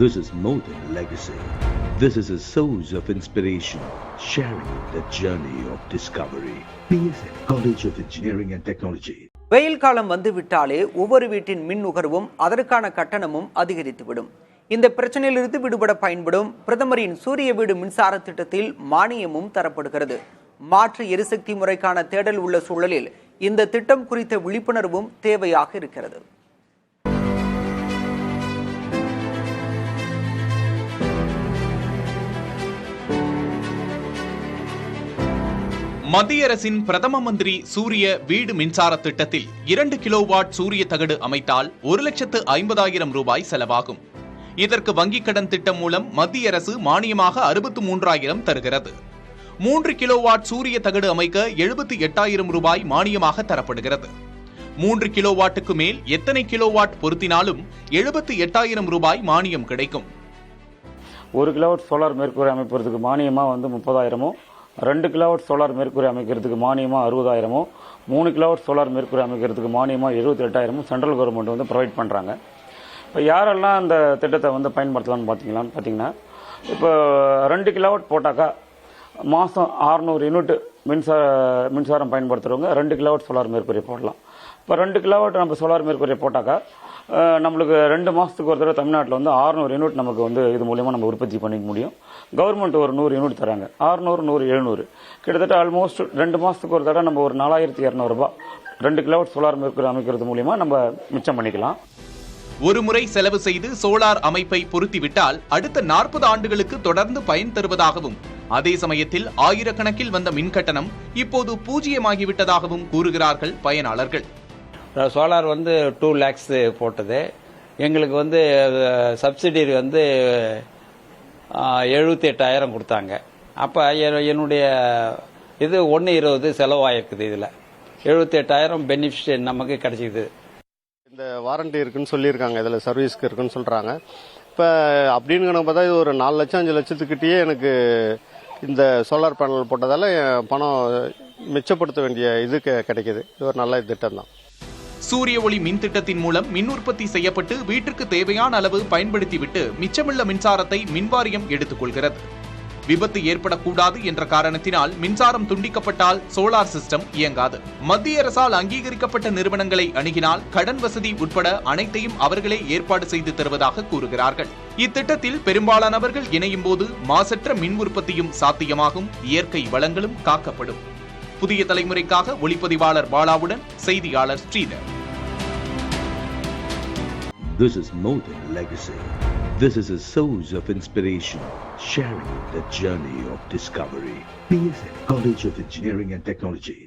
This is more than legacy. This is a source of inspiration, sharing the journey of discovery. PSN College of Engineering and Technology. வெயில் காலம் வந்துவிட்டாலே ஒவ்வொரு வீட்டின் மின் நுகர்வும் அதற்கான கட்டணமும் அதிகரித்துவிடும். இந்த பிரச்சனையிலிருந்து விடுபட பயன்படும் பிரதமரின் சூரிய வீடு மின்சார திட்டத்தில் மானியமும் தரப்படுகிறது. மாற்று எரிசக்தி முறைக்கான தேடல் உள்ள சூழலில் இந்த திட்டம் குறித்த விழிப்புணர்வும் தேவையாக இருக்கிறது. மத்திய அரசின் பிரதம மந்திரி சூரிய வீடு மின்சார திட்டத்தில் 2 கிலோவாட் சூரிய தகடு அமைத்தால் 1,50,000 ரூபாய் செலவாகும். இதற்கு வங்கிக் கடன் திட்டம் மூலம் மத்திய அரசு மானியமாக 63,000 தருகிறது. 3 கிலோவாட் சூரிய தகடு அமைக்க 78,000 ரூபாய் மானியமாக தரப்படுகிறது. 3 கிலோவாட்டுக்கு மேல் எத்தனை கிலோவாட் பொருத்தினாலும் 78,000 ரூபாய் மானியம் கிடைக்கும். 1 கிலோவாட் சோலார் மேற்கூரை அமைப்பதற்கு மானியமா 30,000, 2 கிலோவாட் சோலார் மேற்கூரை அமைக்கிறதுக்கு மானியமா 60,000, 3 கிலோவாட் சோலார் மேற்கூரை அமைக்கிறதுக்கு மானியமா 78,000 சென்ட்ரல் கவர்மெண்ட் ப்ரொவைட் பண்ணுறாங்க. இப்போ யாரெல்லாம் அந்த திட்டத்தை பயன்படுத்தலாம்னு பார்த்தீங்கன்னா இப்போ 2 கிலோவாட் போட்டாக்கா மாதம் 600 யூனிட் மின்சாரம் பயன்படுத்துகிறவங்க 2 கிலோவாட் சோலார் மேற்கூரை போடலாம். இப்போ 2 கிலோவாட் நம்ம சோலார் மேற்கூரை போட்டாக்கா நம்மளுக்கு 2 மாதத்துக்கு ஒரு தடவை தமிழ்நாட்டில் 600 யூனிட் நமக்கு இது மூலியமாக நம்ம உற்பத்தி பண்ணிக்க முடியும். கவர்மெண்ட் ஒரு 100 யூனிட் தராங்க. 600, 100, 700 கிட்டத்தட்ட ஆல்மோஸ்ட் 2 மாதத்துக்கு ஒரு தடவை நம்ம ஒரு 4,200 ரூபாய் 2 கிலோவாட் சோலார் மேற்கூரை அமைக்கிறது மூலியமாக நம்ம மிச்சம் பண்ணிக்கலாம். ஒரு முறை செலவு செய்து சோலார் அமைப்பை பொருத்திவிட்டால் அடுத்த 40 ஆண்டுகளுக்கு தொடர்ந்து பயன் தருவதாகவும், அதே சமயத்தில் ஆயிரக்கணக்கில் வந்த மின்கட்டணம் இப்போது பூஜ்ஜியமாகிவிட்டதாகவும் கூறுகிறார்கள் பயனாளர்கள். சோலார் 2 lakhs போட்டது. எங்களுக்கு சப்சிடி 78,000 கொடுத்தாங்க. அப்போ என்னுடைய இது 1,20 செலவாயிருக்குது. இதில் 78,000 பெனிஃபிட் நமக்கு கிடைச்சிது. இந்த வாரண்டி இருக்குன்னு சொல்லியிருக்காங்க, இதில் சர்வீஸ்க்கு இருக்குன்னு சொல்கிறாங்க. இப்போ அப்படின்னு பார்த்தா இது ஒரு 4 லட்சம் 5 லட்சத்துக்கிட்டேயே எனக்கு இந்த சோலார் பேனல் போட்டதால் பணம் மிச்சப்படுத்த வேண்டிய இது கிடைக்கிது. இது ஒரு நல்ல திட்டம் தான். சூரிய ஒளி மின் திட்டத்தின் மூலம் மின் உற்பத்தி செய்யப்பட்டு வீட்டிற்கு தேவையான அளவு பயன்படுத்திவிட்டு மிச்சமுள்ள மின்சாரத்தை மின்வாரியம் எடுத்துக் கொள்கிறது. விபத்து ஏற்படக்கூடாது என்ற காரணத்தினால் மின்சாரம் துண்டிக்கப்பட்டால் சோலார் சிஸ்டம் இயங்காது. மத்திய அரசால் அங்கீகரிக்கப்பட்ட நிறுவனங்களை அணுகினால் கடன் வசதி உட்பட அனைத்தையும் அவர்களே ஏற்பாடு செய்து தருவதாக கூறுகிறார்கள். இத்திட்டத்தில் பெரும்பாலானவர்கள் இணையும் போது மாசற்ற மின் உற்பத்தியும் சாத்தியமாகும், இயற்கை வளங்களும் காக்கப்படும். புதிய தலைமுறைக்காக ஒளிப்பதிவாளர் பாலாவுடன் செய்தியாளர் Sridhar. This is more than legacy. This is a source of inspiration, sharing the journey of discovery. PSN College of Engineering and Technology.